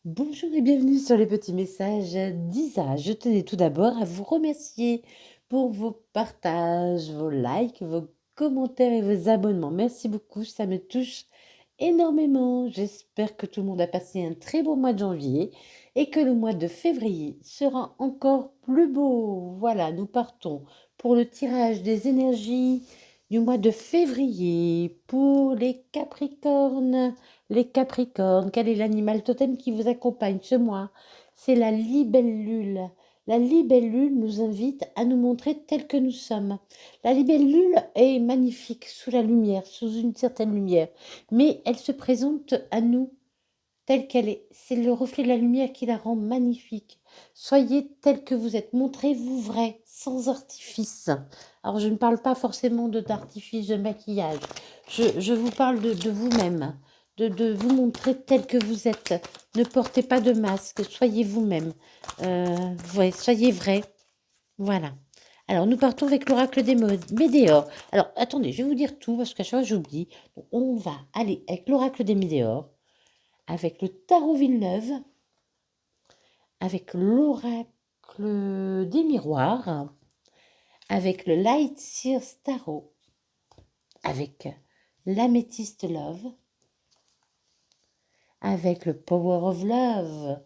Bonjour et bienvenue sur les petits messages d'Isa. Je tenais tout d'abord à vous remercier pour vos partages, vos likes, vos commentaires et vos abonnements. Merci beaucoup, ça me touche énormément. J'espère que tout le monde a passé un très beau mois de janvier et que le mois de février sera encore plus beau. Voilà, nous partons pour le tirage des énergies du mois de février pour les Capricornes. Les Capricornes, quel est l'animal totem qui vous accompagne ce mois? C'est la libellule. La libellule nous invite à nous montrer tels que nous sommes. La libellule est magnifique sous la lumière, sous une certaine lumière, mais elle se présente à nous telle qu'elle est. C'est le reflet de la lumière qui la rend magnifique. Soyez tel que vous êtes. Montrez-vous vrai, sans artifice. Alors, je ne parle pas forcément d'artifice de maquillage. Je vous parle de vous-même, de vous montrer tel que vous êtes. Ne portez pas de masque. Soyez vous-même. Ouais, soyez vrai. Voilà. Alors, nous partons avec l'oracle des Médéors. Alors, attendez, je vais vous dire tout parce qu'à chaque fois, j'oublie. Donc, on va aller avec l'oracle des Médéors, avec le tarot Villeneuve, avec l'oracle des miroirs, avec le Light Sears Tarot, avec l'améthyste Love, avec le Power of Love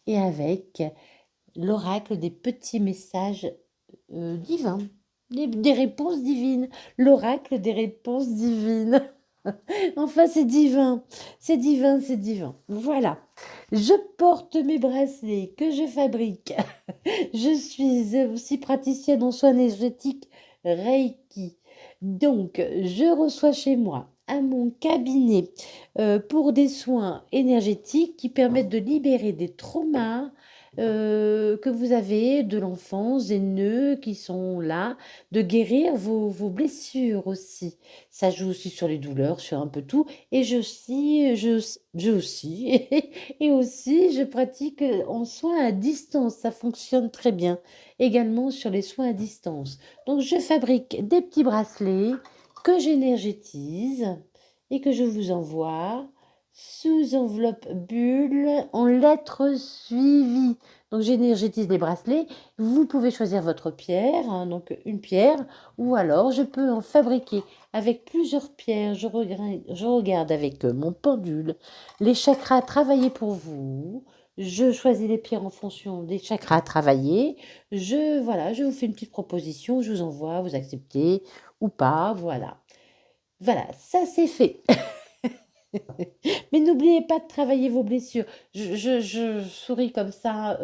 et avec l'oracle des petits messages divins, des réponses divines, l'oracle des réponses divines. Enfin, c'est divin, c'est divin, c'est divin. Voilà. Je porte mes bracelets que je fabrique. Je suis aussi praticienne en soins énergétiques Reiki. Donc, je reçois chez moi, à mon cabinet, pour des soins énergétiques qui permettent de libérer des traumas que vous avez de l'enfance, des nœuds qui sont là, de guérir vos blessures aussi. Ça joue aussi sur les douleurs, sur un peu tout. Et je aussi, et aussi, je pratique en soins à distance. Ça fonctionne très bien. Également sur les soins à distance. Donc, je fabrique des petits bracelets que j'énergétise et que je vous envoie sous enveloppe bulle en lettres suivies. Donc, j'énergétise les bracelets. Vous pouvez choisir votre pierre, hein, donc une pierre, ou alors je peux en fabriquer avec plusieurs pierres. Je regarde avec mon pendule les chakras travaillés pour vous. Je choisis les pierres en fonction des chakras travaillés. Voilà, je vous fais une petite proposition, je vous envoie, vous acceptez ou pas, voilà. Voilà, ça c'est fait. Mais n'oubliez pas de travailler vos blessures. Je souris comme ça,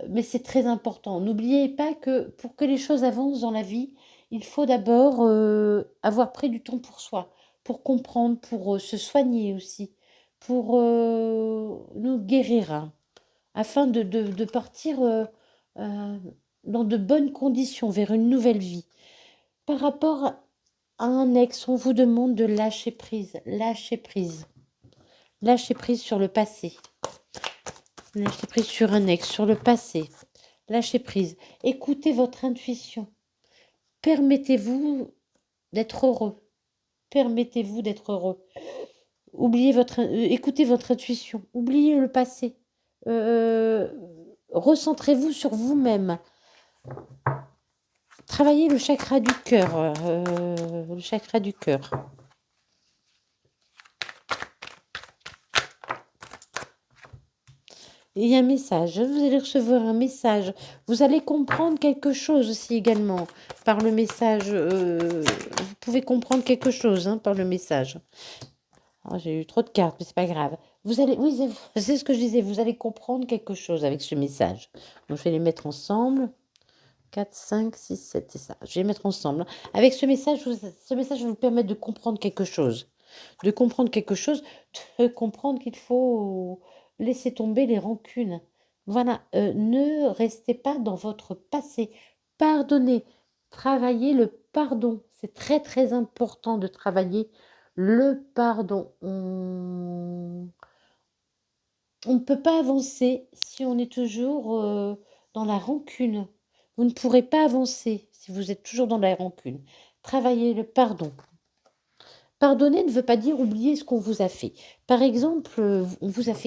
mais c'est très important. N'oubliez pas que pour que les choses avancent dans la vie, il faut d'abord avoir pris du temps pour soi, pour comprendre, pour se soigner aussi, pour nous guérir, hein, afin de partir dans de bonnes conditions vers une nouvelle vie. Par rapport à un ex, on vous demande de lâcher prise, lâcher prise. Lâcher prise sur le passé. Lâcher prise sur un ex, sur le passé. Lâcher prise. Écoutez votre intuition. Permettez-vous d'être heureux. Permettez-vous d'être heureux. Écoutez votre intuition. Oubliez le passé. Euh, Recentrez-vous sur vous-même. Travaillez le chakra du cœur. Le chakra du cœur. Il y a un message, vous allez recevoir un message. Vous allez comprendre quelque chose aussi également par le message. Vous pouvez comprendre quelque chose, hein, par le message. Oh, j'ai eu trop de cartes, mais c'est pas grave. Oui, c'est ce que je disais, vous allez comprendre quelque chose avec ce message. Donc, je vais les mettre ensemble. 4, 5, 6, 7, c'est ça. Je vais les mettre ensemble. Avec ce message va vous permettre de comprendre quelque chose. De comprendre quelque chose, de comprendre qu'il faut laisser tomber les rancunes. Voilà, ne restez pas dans votre passé. Pardonnez. Travaillez le pardon. C'est très très important de travailler le pardon. On ne peut pas avancer si on est toujours dans la rancune. Vous ne pourrez pas avancer si vous êtes toujours dans la rancune. Travaillez le pardon. Pardonner ne veut pas dire oublier ce qu'on vous a fait. Par exemple,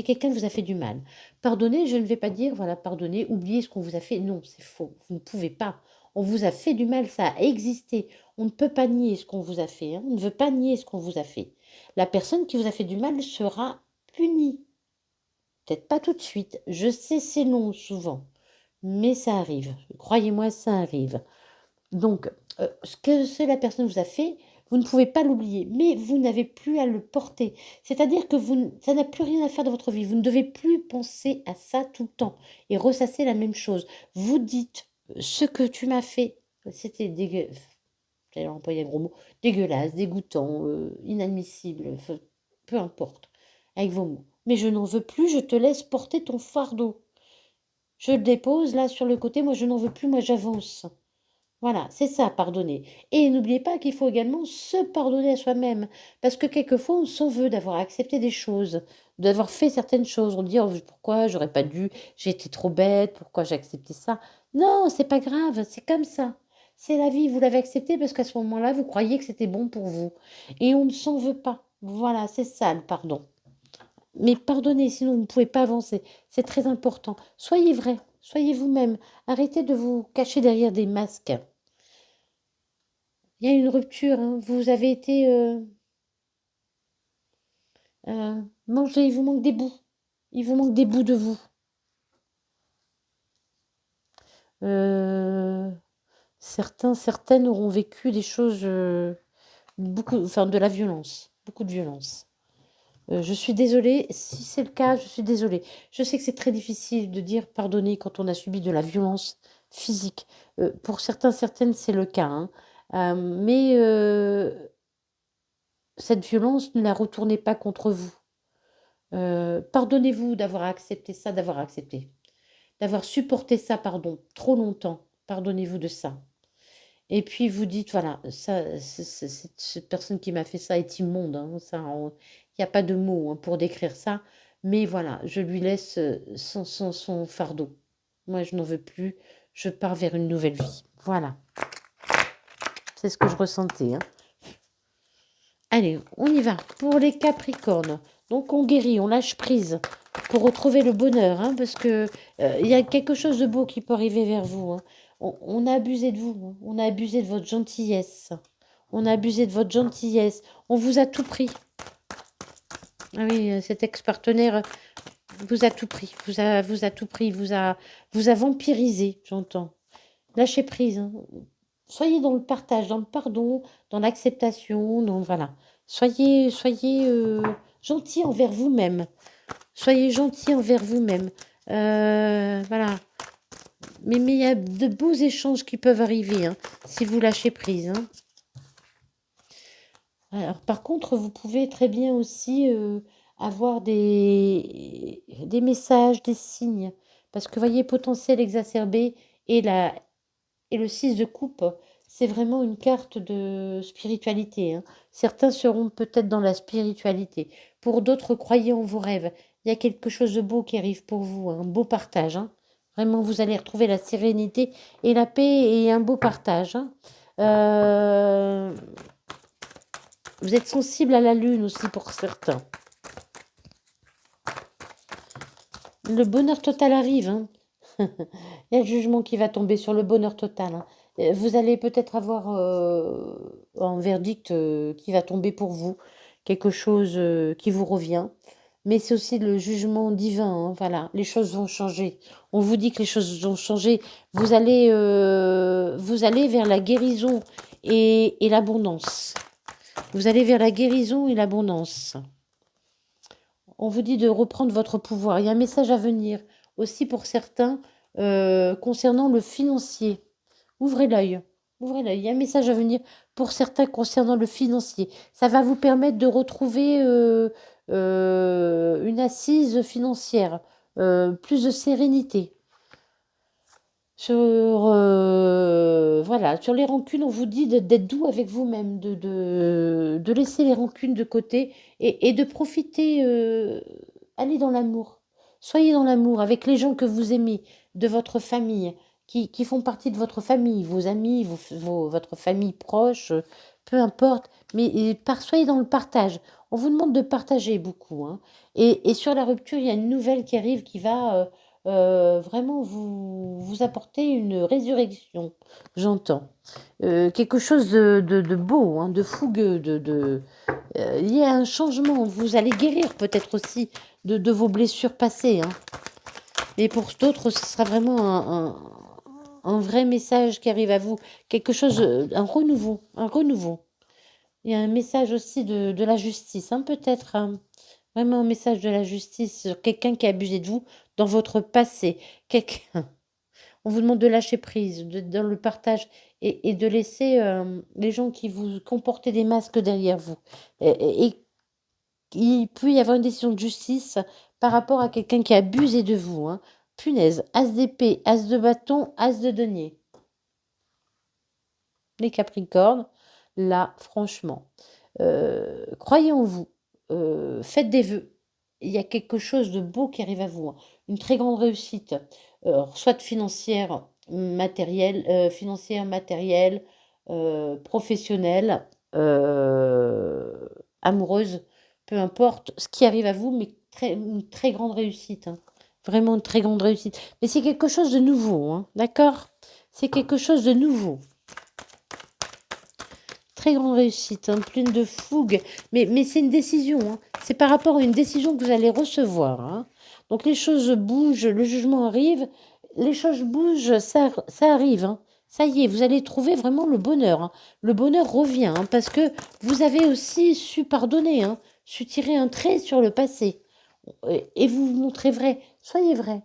quelqu'un vous a fait du mal. Pardonner, je ne vais pas dire, voilà, pardonner, oublier ce qu'on vous a fait. Non, c'est faux. Vous ne pouvez pas. On vous a fait du mal, ça a existé. On ne peut pas nier ce qu'on vous a fait, hein. On ne veut pas nier ce qu'on vous a fait. La personne qui vous a fait du mal sera punie. Peut-être pas tout de suite. Je sais, c'est long souvent, mais ça arrive. Croyez-moi, ça arrive. Donc, ce que la personne vous a fait, vous ne pouvez pas l'oublier, mais vous n'avez plus à le porter. C'est-à-dire que ça n'a plus rien à faire dans votre vie. Vous ne devez plus penser à ça tout le temps et ressasser la même chose. Vous dites, ce que tu m'as fait, c'était j'allais employer un gros mot, dégueulasse, dégoûtant, inadmissible, peu importe, avec vos mots. Mais je n'en veux plus, je te laisse porter ton fardeau. Je le dépose là sur le côté, moi je n'en veux plus, moi j'avance. Voilà, c'est ça, pardonner. Et n'oubliez pas qu'il faut également se pardonner à soi-même. Parce que quelquefois, on s'en veut d'avoir accepté des choses, d'avoir fait certaines choses. On dit, oh, pourquoi j'aurais pas dû, j'ai été trop bête, pourquoi j'ai accepté ça. Non, c'est pas grave, c'est comme ça. C'est la vie, vous l'avez accepté parce qu'à ce moment-là, vous croyez que c'était bon pour vous. Et on ne s'en veut pas. Voilà, c'est ça le pardon. Mais pardonnez, sinon vous ne pouvez pas avancer. C'est très important. Soyez vrai, soyez vous-même. Arrêtez de vous cacher derrière des masques. Il y a une rupture, hein. Vous avez été mangé, il vous manque des bouts. Il vous manque des bouts de vous. Euh, certaines auront vécu des choses, beaucoup, enfin de la violence, beaucoup de violence. Je suis désolée, si c'est le cas, je suis désolée. Je sais que c'est très difficile de dire pardonner quand on a subi de la violence physique. Pour certaines, c'est le cas, hein. Mais cette violence, ne la retournez pas contre vous. Pardonnez-vous d'avoir accepté ça, d'avoir supporté ça, pardon, trop longtemps. Pardonnez-vous de ça. Et puis vous dites, voilà, ça, cette personne qui m'a fait ça est immonde, hein, ça, il n'y a pas de mots, hein, pour décrire ça. Mais voilà, je lui laisse son fardeau. Moi, je n'en veux plus. Je pars vers une nouvelle vie. Voilà, c'est ce que je ressentais, hein. Allez, on y va. Pour les Capricornes, donc on guérit, on lâche prise pour retrouver le bonheur, hein, parce que il y a quelque chose de beau qui peut arriver vers vous, hein. On a abusé de vous, hein. On a abusé de votre gentillesse. On a abusé de votre gentillesse. On vous a tout pris. Ah oui, cet ex-partenaire vous a tout pris. Vous a tout pris. Vous a vampirisé, j'entends. Lâchez prise, hein. Soyez dans le partage, dans le pardon, dans l'acceptation, voilà. Soyez gentil envers vous-même. Soyez gentil envers vous-même. Voilà. Mais il y a de beaux échanges qui peuvent arriver, hein, si vous lâchez prise, hein. Alors, par contre, vous pouvez très bien aussi avoir des messages, des signes. Parce que, voyez, potentiel exacerbé et, et le 6 de coupe, c'est vraiment une carte de spiritualité, hein. Certains seront peut-être dans la spiritualité. Pour d'autres, croyez en vos rêves. Il y a quelque chose de beau qui arrive pour vous, hein, un beau partage, hein. Vraiment, vous allez retrouver la sérénité et la paix et un beau partage, hein. Euh, Vous êtes sensible à la lune aussi pour certains. Le bonheur total arrive, hein. Il y a le jugement qui va tomber sur le bonheur total, hein. Vous allez peut-être avoir un verdict qui va tomber pour vous, quelque chose qui vous revient. Mais c'est aussi le jugement divin, hein, voilà, les choses vont changer. On vous dit que les choses vont changer. Vous allez vers la guérison et l'abondance. Vous allez vers la guérison et l'abondance. On vous dit de reprendre votre pouvoir. Il y a un message à venir aussi pour certains concernant le financier. Ouvrez l'œil. Ouvrez l'œil. Il y a un message à venir pour certains concernant le financier. Ça va vous permettre de retrouver une assise financière, plus de sérénité. Voilà, sur les rancunes, on vous dit d'être doux avec vous-même, de laisser les rancunes de côté et de profiter, allez dans l'amour. Soyez dans l'amour avec les gens que vous aimez, de votre famille, qui font partie de votre famille, vos amis, votre famille proche, peu importe, mais soyez dans le partage. On vous demande de partager beaucoup, hein. Et sur la rupture, il y a une nouvelle qui arrive qui va vraiment vous apporter une résurrection, j'entends. Quelque chose de beau, hein, de fougueux, il y a un changement. Vous allez guérir peut-être aussi de vos blessures passées, hein. Mais pour d'autres, ce sera vraiment un vrai message qui arrive à vous. Quelque chose, un renouveau, un renouveau. Il y a un message aussi de la justice, hein, peut-être, hein. Vraiment un message de la justice sur quelqu'un qui a abusé de vous dans votre passé. Quelqu'un. On vous demande de lâcher prise, dans le partage et de laisser les gens qui vous comportent des masques derrière vous. Et il peut y avoir une décision de justice par rapport à quelqu'un qui a abusé de vous, hein. Punaise, as d'épée, as de bâton, as de denier. Les Capricornes, là, franchement, croyez en vous, faites des vœux. Il y a quelque chose de beau qui arrive à vous, hein. Une très grande réussite, soit financière, matérielle, professionnelle, amoureuse, peu importe ce qui arrive à vous, mais une très grande réussite, hein. Vraiment une très grande réussite. Mais c'est quelque chose de nouveau, hein, d'accord? C'est quelque chose de nouveau. Très grande réussite, hein, pleine de fougue. Mais c'est une décision, hein. C'est par rapport à une décision que vous allez recevoir, hein. Donc les choses bougent, le jugement arrive, les choses bougent, ça arrive, hein. Ça y est, vous allez trouver vraiment le bonheur, hein. Le bonheur revient, hein, parce que vous avez aussi su pardonner, hein, su tirer un trait sur le passé. Et vous vous montrez vrai. Soyez vrai.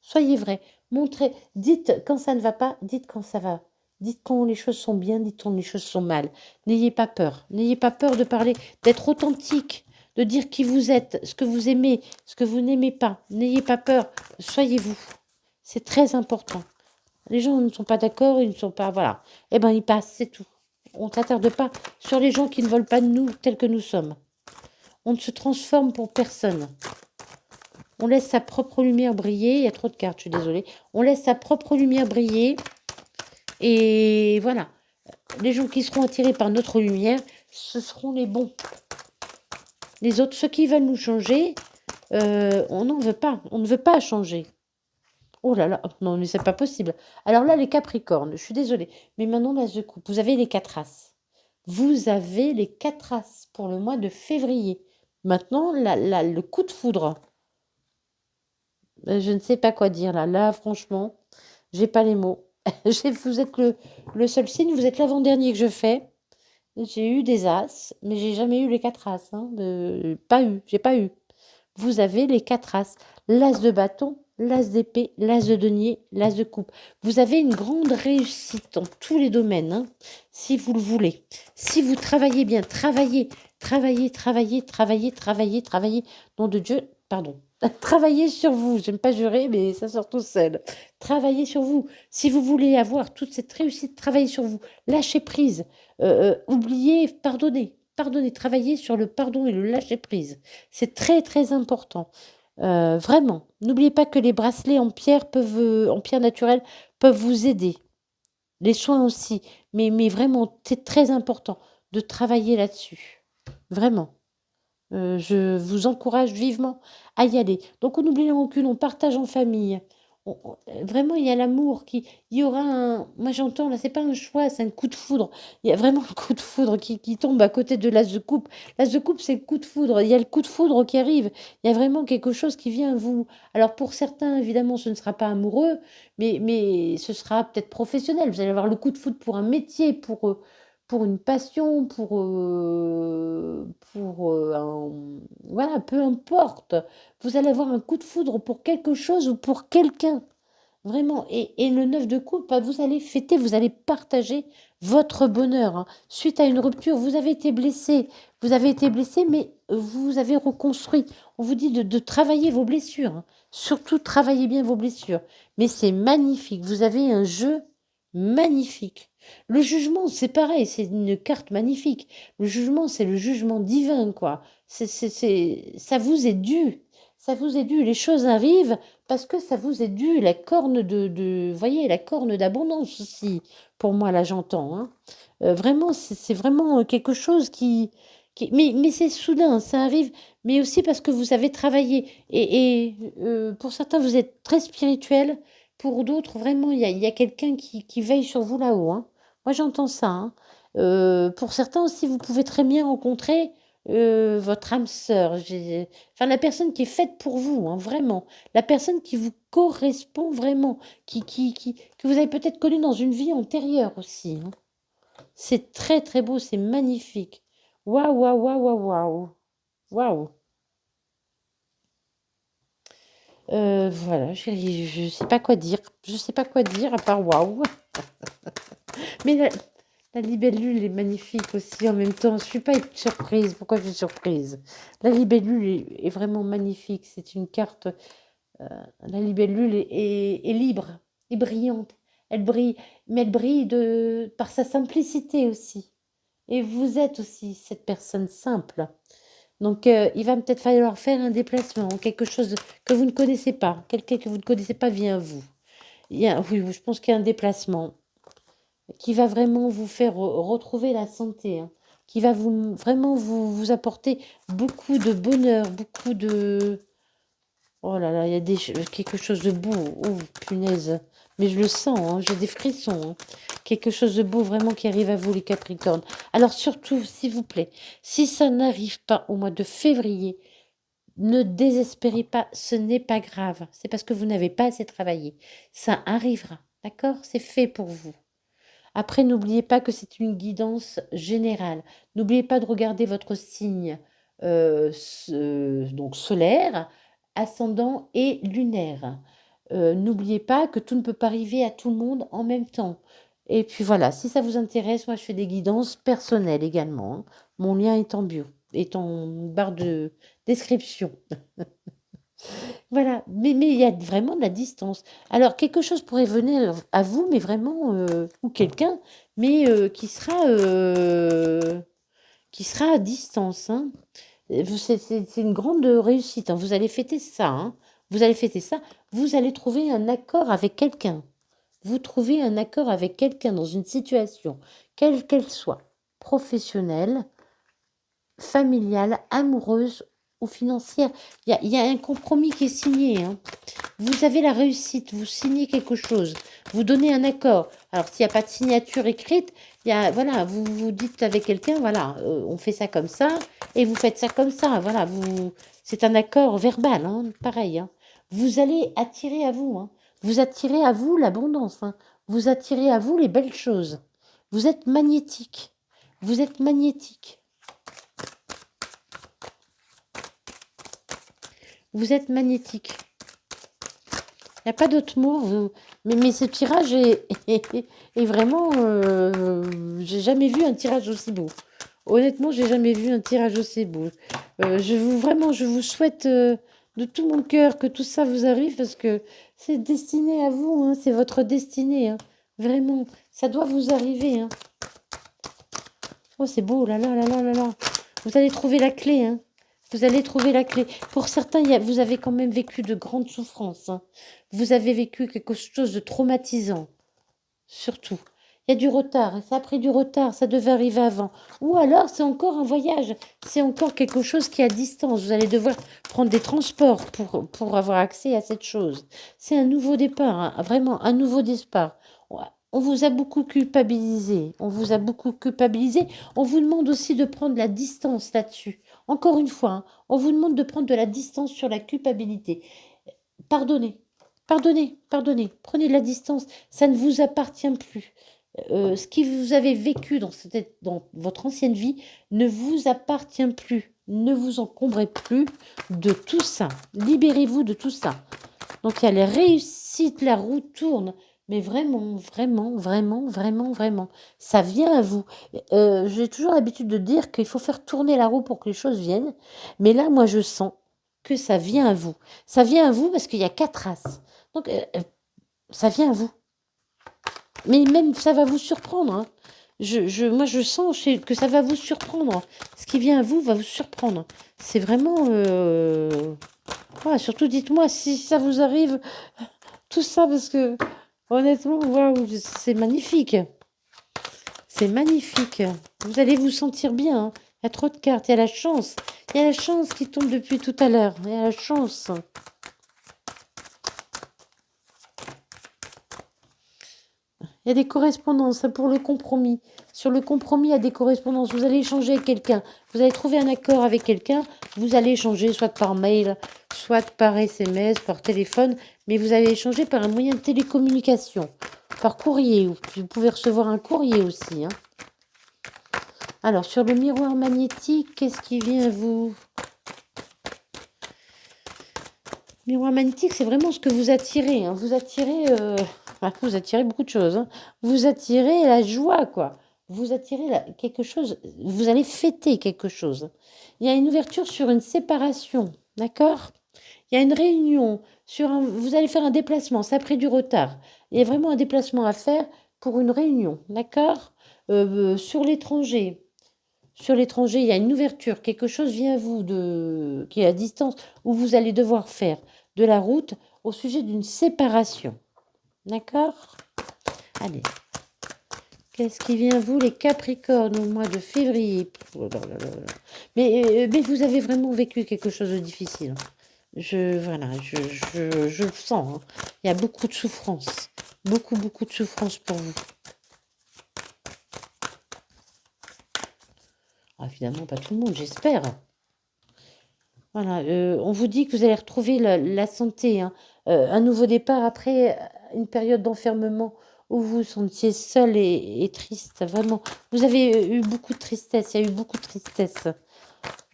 Soyez vrai. Montrez. Dites quand ça ne va pas, dites quand ça va. Dites quand les choses sont bien, dites quand les choses sont mal. N'ayez pas peur. N'ayez pas peur de parler, d'être authentique, de dire qui vous êtes, ce que vous aimez, ce que vous n'aimez pas. N'ayez pas peur. Soyez vous. C'est très important. Les gens ne sont pas d'accord, ils ne sont pas. Voilà. Eh bien, ils passent, c'est tout. On ne s'attarde pas sur les gens qui ne veulent pas de nous tels que nous sommes. On ne se transforme pour personne. On laisse sa propre lumière briller. Il y a trop de cartes, je suis désolée. On laisse sa propre lumière briller. Et voilà. Les gens qui seront attirés par notre lumière, ce seront les bons. Les autres, ceux qui veulent nous changer, on n'en veut pas. On ne veut pas changer. Oh là là, non, mais c'est pas possible. Alors là, les Capricornes, je suis désolée. Mais maintenant, l'As de coupe, vous avez les 4 As. Vous avez les 4 As pour le mois de février. Maintenant, le coup de foudre. Je ne sais pas quoi dire là. Là, franchement, j'ai pas les mots. Vous êtes le seul signe, vous êtes l'avant-dernier que je fais. J'ai eu des As, mais j'ai jamais eu les 4 As, hein. Pas eu, j'ai pas eu. Vous avez les 4 As. L'As de bâton, l'As d'épée, l'As de denier, l'As de coupe. Vous avez une grande réussite dans tous les domaines, hein, si vous le voulez. Si vous travaillez bien, travaillez. Nom de Dieu, pardon. Travaillez sur vous. J'aime pas jurer, mais ça sort tout seul. Travaillez sur vous. Si vous voulez avoir toute cette réussite, travaillez sur vous. Lâchez prise. Oubliez, pardonnez. Pardonnez. Travaillez sur le pardon et le lâcher prise. C'est très, très important. Vraiment. N'oubliez pas que les bracelets en pierre en pierre naturelle, peuvent vous aider. Les soins aussi. Mais vraiment, c'est très important de travailler là-dessus. Vraiment. Je vous encourage vivement à y aller. Donc on oublie la rancune, on partage en famille. Vraiment, il y a l'amour il y aura un. Moi j'entends là, c'est pas un choix, c'est un coup de foudre. Il y a vraiment un coup de foudre qui tombe à côté de l'As de coupe. L'As de coupe, c'est le coup de foudre. Il y a le coup de foudre qui arrive. Il y a vraiment quelque chose qui vient à vous. Alors pour certains, évidemment, ce ne sera pas amoureux, mais ce sera peut-être professionnel. Vous allez avoir le coup de foudre pour un métier, pour une passion, voilà, peu importe. Vous allez avoir un coup de foudre pour quelque chose ou pour quelqu'un. Vraiment. Et le 9 de coupe, bah, vous allez fêter, vous allez partager votre bonheur, hein. Suite à une rupture, vous avez été blessé. Vous avez été blessé, mais vous avez reconstruit. On vous dit de travailler vos blessures, hein. Surtout, travaillez bien vos blessures. Mais c'est magnifique. Vous avez un jeu magnifique. Le jugement, c'est pareil, c'est une carte magnifique. Le jugement, c'est le jugement divin, quoi. Ça vous est dû. Ça vous est dû. Les choses arrivent parce que ça vous est dû. La corne voyez, la corne d'abondance aussi. Pour moi, là, j'entends, hein. Vraiment, c'est vraiment quelque chose mais c'est soudain, ça arrive, mais aussi parce que vous avez travaillé. Pour certains, vous êtes très spirituel. Pour d'autres, vraiment, il y a quelqu'un qui veille sur vous là-haut, hein. Moi, j'entends ça, hein. Pour certains aussi, vous pouvez très bien rencontrer votre âme sœur. Enfin, la personne qui est faite pour vous, hein, vraiment. La personne qui vous correspond vraiment, que vous avez peut-être connue dans une vie antérieure aussi, hein. C'est très très beau, c'est magnifique. Waouh, waouh, waouh, waouh, waouh. Waouh. Voilà, je sais pas quoi dire. Je sais pas quoi dire à part waouh. Mais la libellule est magnifique aussi en même temps. Je suis pas surprise. Pourquoi je suis surprise? La libellule est vraiment magnifique. C'est une carte. La libellule est libre, est brillante. Elle brille, mais elle brille par sa simplicité aussi. Et vous êtes aussi cette personne simple. Donc, il va peut-être falloir faire un déplacement, quelque chose que vous ne connaissez pas. Quelqu'un que vous ne connaissez pas vient à vous. Oui, oui, je pense qu'il y a un déplacement qui va vraiment vous faire retrouver la santé, hein, qui va vraiment vous apporter beaucoup de bonheur, beaucoup de... Oh là là, il y a quelque chose de beau. Oh, punaise. Mais je le sens, hein, j'ai des frissons, hein. Quelque chose de beau vraiment qui arrive à vous, les Capricornes. Alors surtout, s'il vous plaît, si ça n'arrive pas au mois de février, ne désespérez pas, ce n'est pas grave. C'est parce que vous n'avez pas assez travaillé. Ça arrivera, d'accord? C'est fait pour vous. Après, n'oubliez pas que c'est une guidance générale. N'oubliez pas de regarder votre signe donc solaire, ascendant et lunaire. N'oubliez pas que tout ne peut pas arriver à tout le monde en même temps. Et puis voilà, si ça vous intéresse, moi je fais des guidances personnelles également, hein. Mon lien est en bio, est en barre de description. Voilà, mais il y a vraiment de la distance. Alors quelque chose pourrait venir à vous, mais vraiment, ou quelqu'un, mais qui sera à distance, hein. C'est une grande réussite, hein. Vous allez fêter ça, hein. Vous allez fêter ça. Vous allez trouver un accord avec quelqu'un. Vous trouvez un accord avec quelqu'un dans une situation, quelle qu'elle soit, professionnelle, familiale, amoureuse ou financière. Il y a un compromis qui est signé, hein. Vous avez la réussite, vous signez quelque chose, vous donnez un accord. Alors, s'il n'y a pas de signature écrite, voilà, vous dites avec quelqu'un, voilà, on fait ça comme ça, et vous faites ça comme ça. Voilà, c'est un accord verbal, hein, pareil, hein. Vous allez attirer à vous, hein. Vous attirez à vous l'abondance, hein. Vous attirez à vous les belles choses. Vous êtes magnétique. Vous êtes magnétique. Vous êtes magnétique. Il n'y a pas d'autre mot. Mais ce tirage est vraiment... j'ai jamais vu un tirage aussi beau. Honnêtement, j'ai jamais vu un tirage aussi beau. Je vous souhaite de tout mon cœur que tout ça vous arrive parce que c'est destiné à vous, hein, c'est votre destinée, hein. Vraiment, ça doit vous arriver, hein. Oh, c'est beau, là là là là là là. Vous allez trouver la clé, hein. Vous allez trouver la clé. Pour certains, vous avez quand même vécu de grandes souffrances, hein. Vous avez vécu quelque chose de traumatisant, surtout. Il y a du retard, ça a pris du retard, ça devait arriver avant. Ou alors, c'est encore un voyage, c'est encore quelque chose qui est à distance. Vous allez devoir prendre des transports pour avoir accès à cette chose. C'est un nouveau départ, hein, vraiment un nouveau départ. On vous a beaucoup culpabilisé, on vous a beaucoup culpabilisé. On vous demande aussi de prendre la distance là-dessus. Encore une fois, hein, on vous demande de prendre de la distance sur la culpabilité. Pardonnez, pardonnez, pardonnez. Prenez de la distance, ça ne vous appartient plus. Ce que vous avez vécu dans votre ancienne vie ne vous appartient plus. Ne vous encombrez plus de tout ça. Libérez-vous de tout ça. Donc il y a les réussites, la roue tourne. Mais vraiment, vraiment, vraiment, vraiment, vraiment, ça vient à vous. J'ai toujours l'habitude de dire qu'il faut faire tourner la roue pour que les choses viennent. Mais là, moi, je sens que ça vient à vous. Ça vient à vous parce qu'il y a 4 as. Donc, ça vient à vous. Mais même, ça va vous surprendre, hein. Moi, je sens que ça va vous surprendre. Ce qui vient à vous va vous surprendre. C'est vraiment... surtout, dites-moi si ça vous arrive, tout ça, parce que, honnêtement, waouh, c'est magnifique. C'est magnifique. Vous allez vous sentir bien, hein. Il y a trop de cartes. Il y a la chance. Il y a la chance qui tombe depuis tout à l'heure. Il y a la chance. Il y a des correspondances hein, pour le compromis. Sur le compromis, il y a des correspondances. Vous allez échanger avec quelqu'un. Vous allez trouver un accord avec quelqu'un. Vous allez échanger soit par mail, soit par SMS, par téléphone. Mais vous allez échanger par un moyen de télécommunication. Par courrier. Vous pouvez recevoir un courrier aussi. Hein. Alors, sur le miroir magnétique, qu'est-ce qui vient à vous? Miroir magnétique, c'est vraiment ce que vous attirez. Hein. Vous attirez beaucoup de choses. Hein. Vous attirez la joie, quoi. Vous attirez quelque chose. Vous allez fêter quelque chose. Il y a une ouverture sur une séparation. D'accord? Il y a une réunion. Vous allez faire un déplacement. Ça a pris du retard. Il y a vraiment un déplacement à faire pour une réunion. D'accord? Sur l'étranger. Sur l'étranger, il y a une ouverture. Quelque chose vient à vous qui est à distance où vous allez devoir faire de la route au sujet d'une séparation. D'accord? Allez. Qu'est-ce qui vient à vous, les Capricornes, au mois de février? Mais vous avez vraiment vécu quelque chose de difficile. Voilà, je le sens. Hein. Il y a beaucoup de souffrance. Beaucoup de souffrance pour vous. Ah, évidemment, pas tout le monde, j'espère. Voilà, on vous dit que vous allez retrouver la santé, hein. Un nouveau départ après une période d'enfermement où vous vous sentiez seul et triste, vraiment. Vous avez eu beaucoup de tristesse, il y a eu beaucoup de tristesse.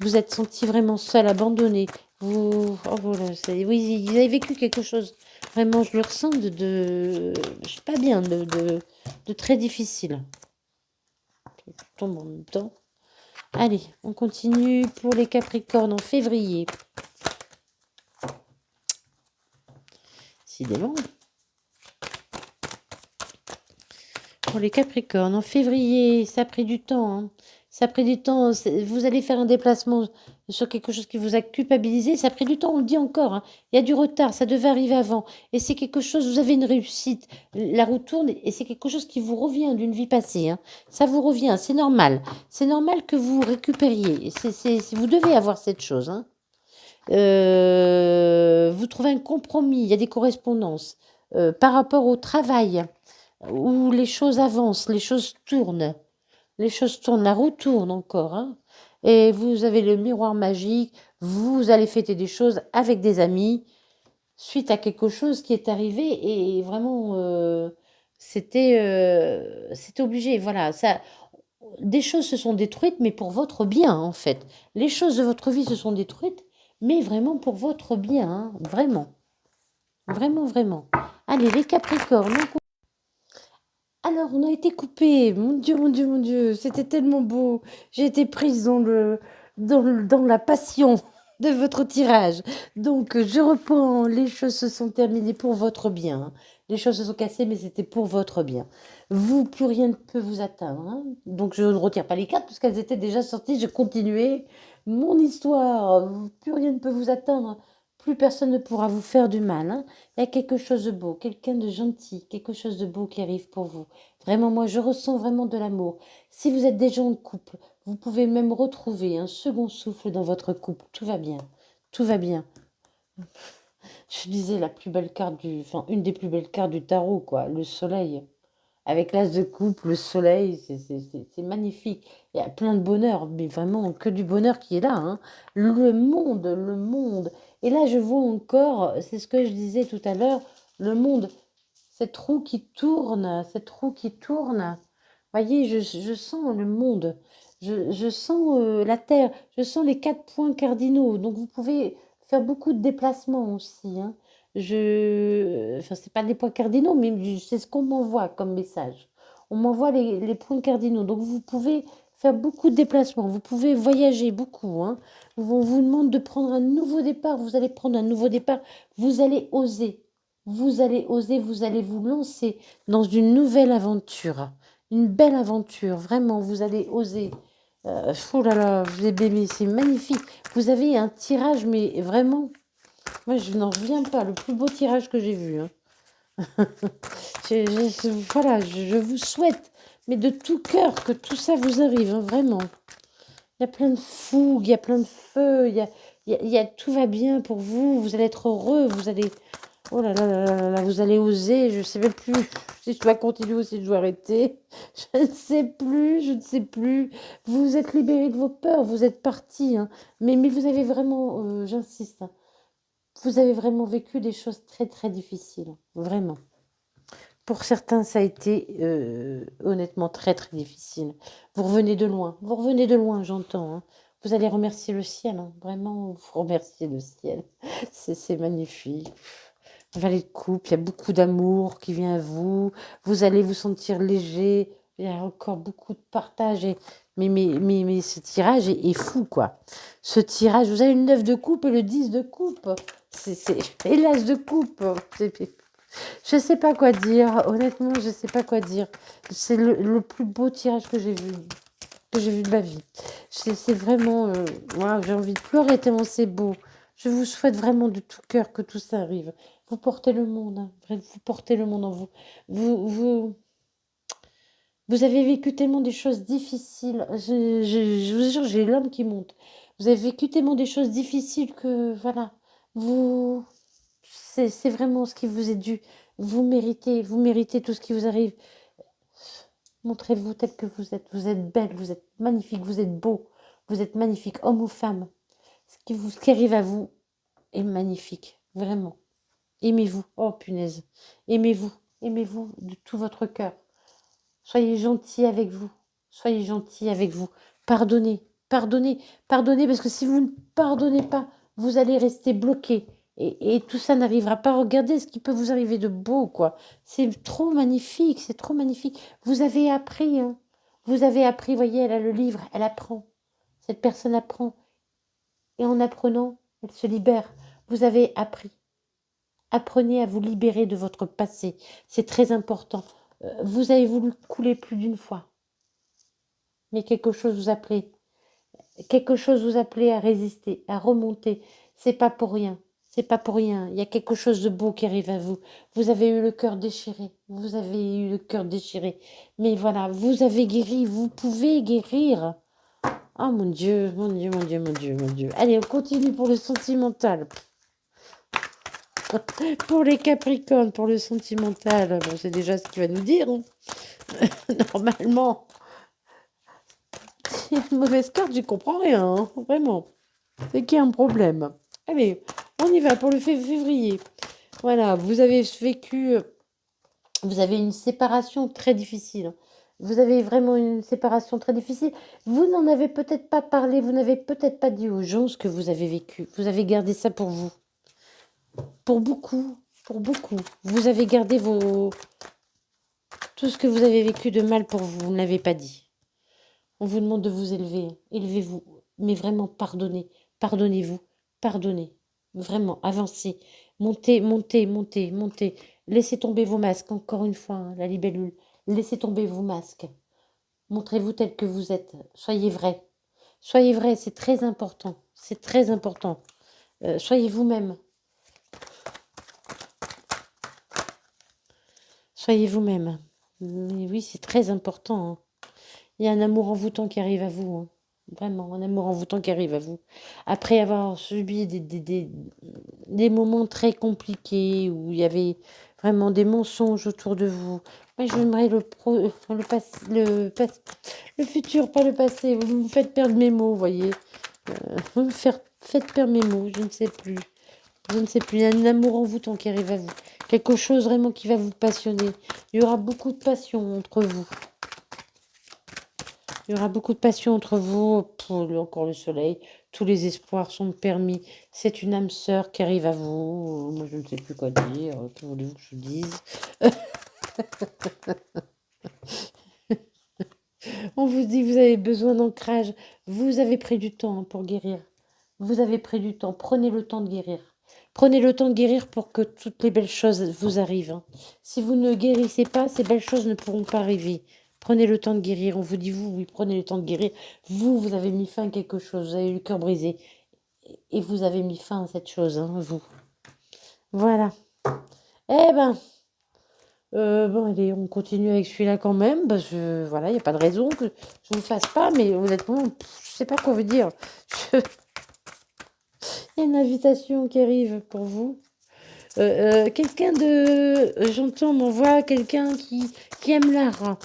Vous êtes senti vraiment seul, abandonné. Oh voilà, oui, vous avez vécu quelque chose. Vraiment, je le ressens je sais pas bien, de très difficile. Je tombe en même temps. Allez, on continue pour les Capricornes en février. Décidément. Pour les Capricornes, en février, ça a pris du temps. Hein. Ça a pris du temps. Vous allez faire un déplacement sur quelque chose qui vous a culpabilisé. Ça a pris du temps, on le dit encore. Hein. Il y a du retard, ça devait arriver avant. Et c'est quelque chose, vous avez une réussite. La roue tourne et c'est quelque chose qui vous revient d'une vie passée. Hein. Ça vous revient, c'est normal. C'est normal que vous récupériez. Vous devez avoir cette chose. Hein. Vous trouvez un compromis, il y a des correspondances par rapport au travail où les choses avancent, les choses tournent, la roue tourne encore, hein, et vous avez le miroir magique, vous allez fêter des choses avec des amis suite à quelque chose qui est arrivé et vraiment c'était obligé, voilà, des choses se sont détruites mais pour votre bien en fait. Les choses de votre vie se sont détruites mais vraiment pour votre bien, hein, vraiment. Vraiment, vraiment. Allez, les Capricornes. Alors, on a été coupés. Mon Dieu, mon Dieu, mon Dieu. C'était tellement beau. J'ai été prise dans la passion de votre tirage. Donc, je reprends. Les choses se sont terminées pour votre bien. Hein. Les choses se sont cassées, mais c'était pour votre bien. Vous, plus rien ne peut vous atteindre. Hein. Donc, je ne retire pas les cartes parce qu'elles étaient déjà sorties. Je continuais mon histoire. Plus rien ne peut vous atteindre. Plus personne ne pourra vous faire du mal. Hein. Il y a quelque chose de beau, quelqu'un de gentil, quelque chose de beau qui arrive pour vous. Vraiment, moi, je ressens vraiment de l'amour. Si vous êtes déjà en couple, vous pouvez même retrouver un second souffle dans votre couple. Tout va bien. Tout va bien. Je disais la plus belle carte une des plus belles cartes du tarot, quoi. Le soleil. Avec l'as de coupe, le soleil, c'est magnifique. Il y a plein de bonheur, mais vraiment que du bonheur qui est là. Hein. Le monde, le monde. Et là, je vois encore, c'est ce que je disais tout à l'heure, le monde, cette roue qui tourne, cette roue qui tourne. Voyez, je sens le monde, je sens la terre, je sens les 4 points cardinaux. Donc, vous pouvez faire beaucoup de déplacements aussi. Hein. Enfin, c'est pas des points cardinaux, mais c'est ce qu'on m'envoie comme message. On m'envoie les points cardinaux. Donc, vous pouvez faire beaucoup de déplacements. Vous pouvez voyager beaucoup. Hein. On vous demande de prendre un nouveau départ. Vous allez prendre un nouveau départ. Vous allez oser. Vous allez oser. Vous allez vous lancer dans une nouvelle aventure. Une belle aventure. Vraiment, vous allez oser. Oh là là, bébés, c'est magnifique. Vous avez un tirage, mais vraiment. Moi, je n'en reviens pas. Le plus beau tirage que j'ai vu. Hein. Voilà, je vous souhaite mais de tout cœur que tout ça vous arrive, hein, vraiment. Il y a plein de fougue, il y a plein de feu, tout va bien pour vous, vous allez être heureux, vous allez, oh là là là là là, vous allez oser, je ne sais même plus si je dois continuer ou si je dois arrêter, je ne sais plus, je ne sais plus. Vous êtes libéré de vos peurs, vous êtes parti, hein. Mais vous avez vraiment, j'insiste, hein, vous avez vraiment vécu des choses très très difficiles, hein, vraiment. Pour certains, ça a été honnêtement très très difficile. Vous revenez de loin, j'entends, hein. Vous allez remercier le ciel, hein. Vraiment, vous remerciez le ciel. C'est magnifique. Valet de coupe, il y a beaucoup d'amour qui vient à vous. Vous allez vous sentir léger. Il y a encore beaucoup de partage. Mais ce tirage est fou, quoi. Ce tirage, vous avez le 9 de coupe et le 10 de coupe. Et l'as de coupe. Je sais pas quoi dire. Honnêtement, je sais pas quoi dire. C'est le plus beau tirage que j'ai vu de ma vie. C'est vraiment... voilà, j'ai envie de pleurer tellement c'est beau. Je vous souhaite vraiment de tout cœur que tout ça arrive. Vous portez le monde, hein. Vous portez le monde en vous. Vous, vous avez vécu tellement des choses difficiles. Je vous jure, j'ai l'homme qui monte. Vous avez vécu tellement des choses difficiles que, voilà, vous... C'est vraiment ce qui vous est dû. Vous méritez tout ce qui vous arrive. Montrez-vous tel que vous êtes. Vous êtes belle, vous êtes magnifique, vous êtes beau, vous êtes magnifique, homme ou femme. Ce qui arrive à vous est magnifique, vraiment. Aimez-vous. Oh punaise. Aimez-vous. Aimez-vous de tout votre cœur. Soyez gentil avec vous. Soyez gentil avec vous. Pardonnez. Pardonnez. Pardonnez parce que si vous ne pardonnez pas, vous allez rester bloqué. Et tout ça n'arrivera pas. Regardez ce qui peut vous arriver de beau, quoi. C'est trop magnifique. C'est trop magnifique. Vous avez appris, hein. Vous avez appris, voyez, elle a le livre. Elle apprend. Cette personne apprend. Et en apprenant, elle se libère. Vous avez appris. Apprenez à vous libérer de votre passé. C'est très important. Vous avez voulu couler plus d'une fois. Mais quelque chose vous appelait à résister, à remonter. C'est pas pour rien. C'est pas pour rien. Il y a quelque chose de beau qui arrive à vous. Vous avez eu le cœur déchiré. Vous avez eu le cœur déchiré. Mais voilà, vous avez guéri. Vous pouvez guérir. Oh mon Dieu, mon Dieu, mon Dieu, mon Dieu, mon Dieu. Allez, on continue pour le sentimental. Pour les Capricornes, pour le sentimental, bon, c'est déjà ce qu'il va nous dire, hein. Normalement, s'il y a une mauvaise carte, je comprends rien, hein. Vraiment. C'est qu'il y a un problème. Allez, on y va pour le février. Voilà, vous avez vécu, vous avez une séparation très difficile, hein. Vous avez vraiment une séparation très difficile. Vous n'en avez peut-être pas parlé, vous n'avez peut-être pas dit aux gens ce que vous avez vécu. Vous avez gardé ça pour vous. Pour beaucoup, pour beaucoup. Vous avez gardé tout ce que vous avez vécu de mal pour vous, vous ne l'avez pas dit. On vous demande de vous élever, élevez-vous, mais vraiment pardonnez, pardonnez-vous, pardonnez, vraiment, avancez, montez, montez, montez, montez, laissez tomber vos masques, encore une fois, hein, la libellule, laissez tomber vos masques, montrez-vous tel que vous êtes, soyez vrai, c'est très important, c'est très important. Soyez vous-même, soyez vous-même, mais oui, c'est très important, hein. Il y a un amour envoûtant qui arrive à vous, hein. Vraiment, un amour envoûtant qui arrive à vous. Après avoir subi des moments très compliqués où il y avait vraiment des mensonges autour de vous. Moi, j'aimerais le futur, pas le passé. Vous me faites perdre mes mots, vous voyez. Vous me faites perdre mes mots, je ne sais plus. Je ne sais plus. Il y a un amour envoûtant qui arrive à vous. Quelque chose vraiment qui va vous passionner. Il y aura beaucoup de passion entre vous. Il y aura beaucoup de passion entre vous, encore le soleil, tous les espoirs sont permis. C'est une âme sœur qui arrive à vous. Moi, je ne sais plus quoi dire. Que voulez-vous que je dise? On vous dit, vous avez besoin d'ancrage. Vous avez pris du temps, hein, pour guérir. Vous avez pris du temps. Prenez le temps de guérir. Prenez le temps de guérir pour que toutes les belles choses vous arrivent, hein. Si vous ne guérissez pas, ces belles choses ne pourront pas arriver. Prenez le temps de guérir. On vous dit, vous, oui, prenez le temps de guérir. Vous avez mis fin à quelque chose. Vous avez eu le cœur brisé. Et vous avez mis fin à cette chose, hein, vous. Voilà. Eh ben, Bon, allez, on continue avec celui-là quand même, parce que voilà, il n'y a pas de raison que je ne le fasse pas, mais honnêtement, je sais pas quoi vous dire. Je- Il y a une invitation qui arrive pour vous. Quelqu'un de... J'entends, m'envoie quelqu'un qui aime l'art,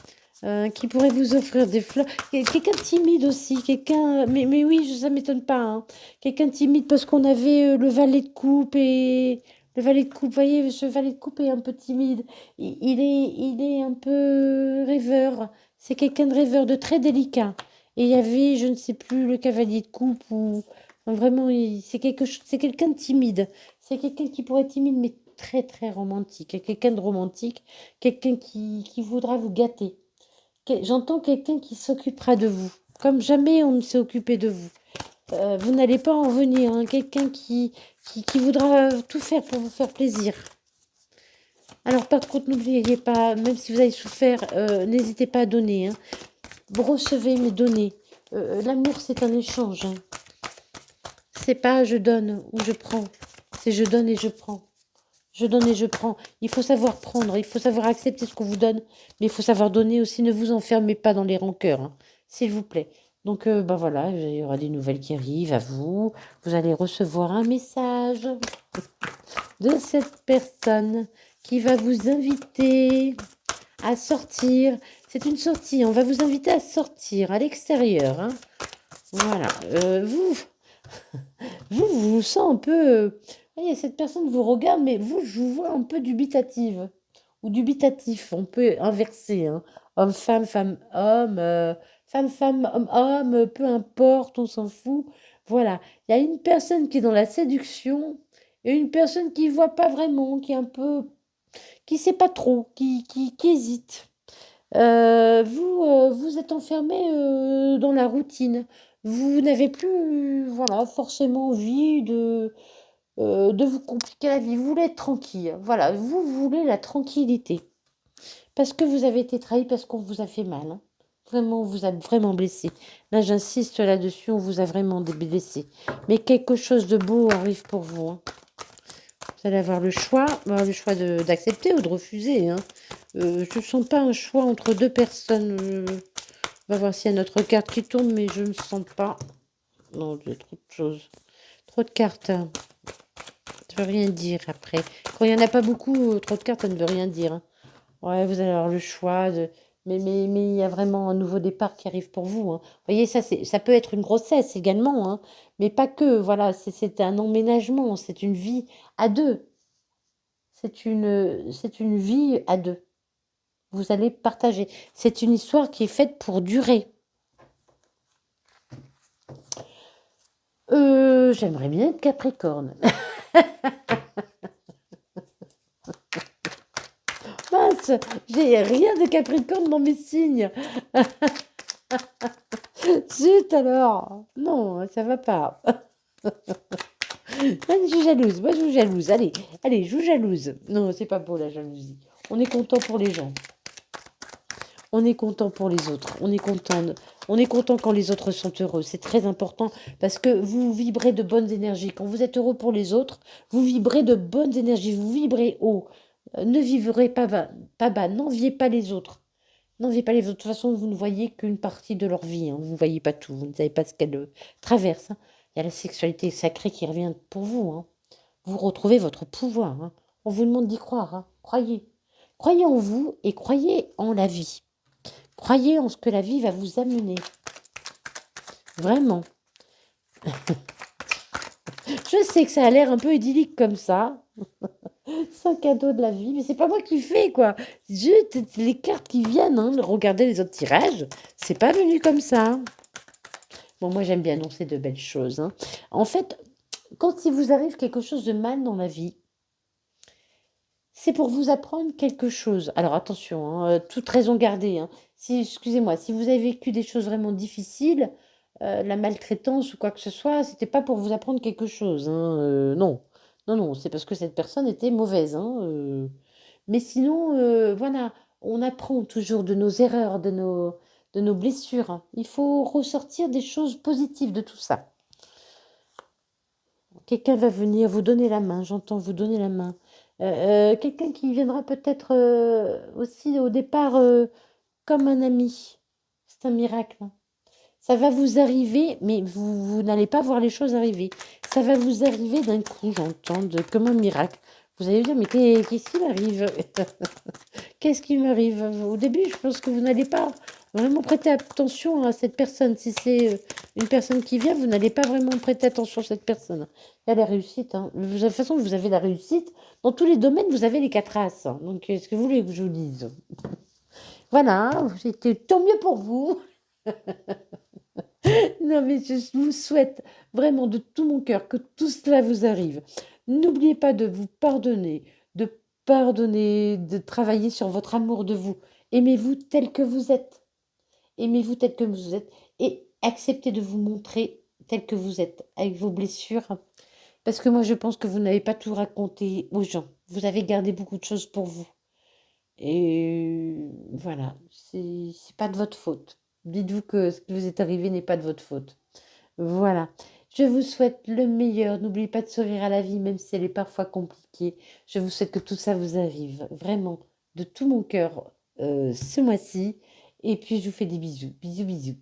qui pourrait vous offrir des fleurs. Quelqu'un de timide aussi, quelqu'un... Mais oui, ça m'étonne pas, hein. Quelqu'un de timide parce qu'on avait le valet de coupe et... Le valet de coupe, vous voyez, ce valet de coupe est un peu timide. Il est un peu rêveur. C'est quelqu'un de rêveur, de très délicat. Et il y avait, je ne sais plus, le cavalier de coupe ou... Vraiment, c'est quelqu'un de timide. C'est quelqu'un qui pourrait être timide, mais très, très romantique. Quelqu'un de romantique, quelqu'un qui voudra vous gâter. J'entends quelqu'un qui s'occupera de vous, comme jamais on ne s'est occupé de vous. Vous n'allez pas en venir, hein. Quelqu'un qui voudra tout faire pour vous faire plaisir. Alors, par contre, n'oubliez pas, même si vous avez souffert, n'hésitez pas à donner, hein. Vous recevez, mais donnez. L'amour, c'est un échange, hein. C'est pas je donne ou je prends. C'est je donne et je prends. Je donne et je prends. Il faut savoir prendre, il faut savoir accepter ce qu'on vous donne, mais il faut savoir donner aussi. Ne vous enfermez pas dans les rancœurs, hein, s'il vous plaît. Donc, ben voilà, il y aura des nouvelles qui arrivent à vous. Vous allez recevoir un message de cette personne qui va vous inviter à sortir. C'est une sortie, on va vous inviter à sortir à l'extérieur, hein. Voilà. Vous vous sentez un peu... voyez, cette personne vous regarde, mais vous, je vous vois un peu dubitative. Ou dubitatif, on peut inverser, hein. Homme, femme, femme, homme, femme, femme, homme, homme, peu importe, on s'en fout. Voilà. Il y a une personne qui est dans la séduction et une personne qui ne voit pas vraiment, qui est un peu... qui ne sait pas trop, qui hésite. Vous êtes enfermé dans la routine. Vous n'avez plus, voilà, forcément envie de vous compliquer la vie. Vous voulez être tranquille. Voilà, vous voulez la tranquillité. Parce que vous avez été trahi, parce qu'on vous a fait mal, hein. Vraiment, on vous a vraiment blessé. Là, j'insiste là-dessus, on vous a vraiment blessé. Mais quelque chose de beau arrive pour vous, hein. Vous allez avoir le choix, d'accepter ou de refuser, hein. Je ne sens pas un choix entre deux personnes. On va voir s'il y a notre carte qui tourne, mais je ne sens pas. Non, il y a trop de choses. Trop de cartes, hein. Ça ne veut rien dire après. Quand il n'y en a pas beaucoup, trop de cartes, ça ne veut rien dire, hein. Ouais, vous allez avoir le choix de... Mais il y a vraiment un nouveau départ qui arrive pour vous, hein. Vous voyez, ça peut être une grossesse également, hein. Mais pas que, voilà, c'est un emménagement, c'est une vie à deux. C'est une vie à deux. Vous allez partager. C'est une histoire qui est faite pour durer. J'aimerais bien être Capricorne. Mince, j'ai rien de Capricorne dans mes signes. Zut alors. Non, ça va pas. Ah, je suis jalouse. Moi, je suis jalouse. Allez, je vous jalouse. Non, c'est pas beau la jalousie. On est content pour les gens. On est content pour les autres. On est content quand les autres sont heureux. C'est très important parce que vous vibrez de bonnes énergies. Quand vous êtes heureux pour les autres, vous vibrez de bonnes énergies. Vous vibrez haut. Ne vivrez pas bas. Pas bas. N'enviez pas les autres. N'enviez pas les autres. De toute façon, vous ne voyez qu'une partie de leur vie, hein. Vous ne voyez pas tout. Vous ne savez pas ce qu'elles traversent, hein. Il y a la sexualité sacrée qui revient pour vous, hein. Vous retrouvez votre pouvoir, hein. On vous demande d'y croire, hein. Croyez. Croyez en vous et croyez en la vie. Croyez en ce que la vie va vous amener. Vraiment. Je sais que ça a l'air un peu idyllique comme ça. C'est un cadeau de la vie, mais c'est pas moi qui fais, quoi. Juste les cartes qui viennent, hein. Regardez les autres tirages. C'est pas venu comme ça. Bon, moi, j'aime bien annoncer de belles choses, hein. En fait, quand il vous arrive quelque chose de mal dans la vie, c'est pour vous apprendre quelque chose. Alors attention, hein, toute raison gardée, hein. Si, excusez-moi, si vous avez vécu des choses vraiment difficiles, la maltraitance ou quoi que ce soit, c'était pas pour vous apprendre quelque chose, hein, non. Non, non, c'est parce que cette personne était mauvaise, hein, mais sinon, voilà, on apprend toujours de nos erreurs, de nos blessures, hein. Il faut ressortir des choses positives de tout ça. Quelqu'un va venir vous donner la main, j'entends vous donner la main. Quelqu'un qui viendra peut-être aussi au départ comme un ami. C'est un miracle, hein. Ça va vous arriver, mais vous n'allez pas voir les choses arriver. Ça va vous arriver d'un coup, j'entends, comme un miracle. Vous allez vous dire, mais qu'est-ce qui m'arrive? Qu'est-ce qui m'arrive? Au début, je pense que vous n'allez pas vraiment prêter attention à cette personne. Si c'est une personne qui vient, vous n'allez pas vraiment prêter attention à cette personne. Il y a la réussite, hein. De toute façon, vous avez la réussite. Dans tous les domaines, vous avez les 4 as, hein. Donc, est-ce que vous voulez que je vous dise? Voilà, c'était tant mieux pour vous. Non, mais je vous souhaite vraiment de tout mon cœur que tout cela vous arrive. N'oubliez pas de pardonner, de travailler sur votre amour de vous. Aimez-vous tel que vous êtes. Aimez-vous tel que vous êtes et acceptez de vous montrer tel que vous êtes, avec vos blessures. Parce que moi, je pense que vous n'avez pas tout raconté aux gens. Vous avez gardé beaucoup de choses pour vous. Et voilà, c'est pas de votre faute. Dites-vous que ce qui vous est arrivé n'est pas de votre faute. Voilà. Je vous souhaite le meilleur. N'oubliez pas de sourire à la vie, même si elle est parfois compliquée. Je vous souhaite que tout ça vous arrive vraiment de tout mon cœur ce mois-ci. Et puis, je vous fais des bisous. Bisous, bisous.